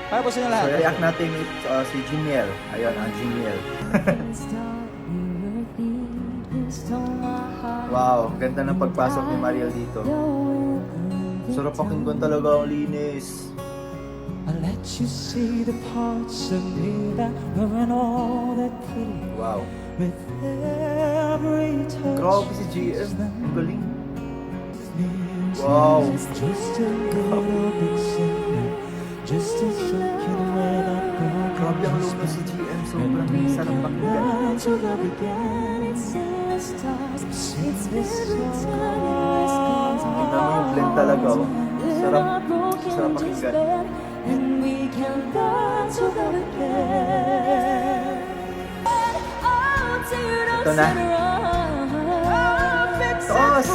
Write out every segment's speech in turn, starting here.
Para po sa inyo So, lahat. i-react natin si Jimiel. Ayun, ang Jimiel. Wow, ganda ng pagpasok ni Mariel dito. Sarap pakinggan talaga, ang linis. I'll let you see the parts of me that weren't all that pretty. Wow. With every touch. Grabe si GM. Ang galing. Wow. Just a little bit sicker. Just a second when I'm gone. Grabe ang luma si GM. Sobrang sarap pakinggan. To the beginning, it's in the stars. It's this Tingnan mo yung blend talaga, oh. Sarap. Sarap pakinggan. And we can learn to love again. Ito na. Taas!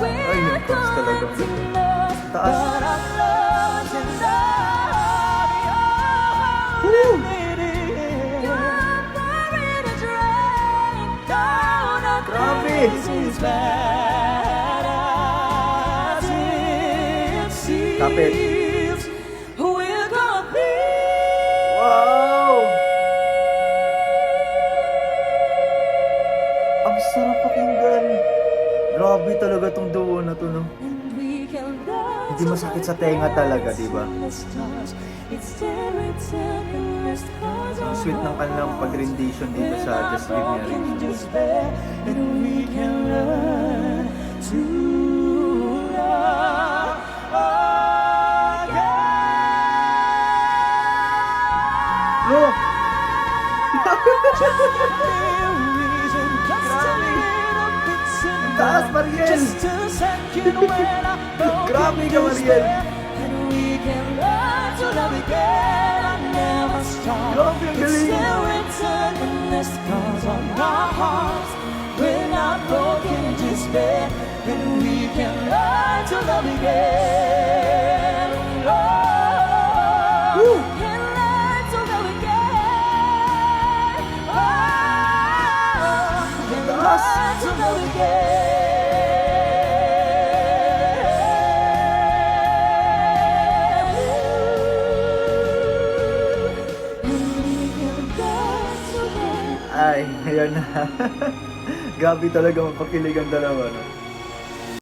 Ay, yung taas talaga. Taas. Woo! Grabe! Kapit. Wow! Ang sarap pakinggan. Grabe talaga tong duo na to, no? Hindi masakit sa tenga talaga, di ba? Ang sweet ng kanilang pag-rendition dito sa Just Give Me a Reason. Look! Taas, Mariel! Grabe ka, Mariel! Grabe, ang galing! And we can learn to love again. Oh, Woo! can learn to love again. Oh, can learn to love again. And we can learn to love. Ay, ayan na. Grabe talaga mapakilig ang dalawa, no?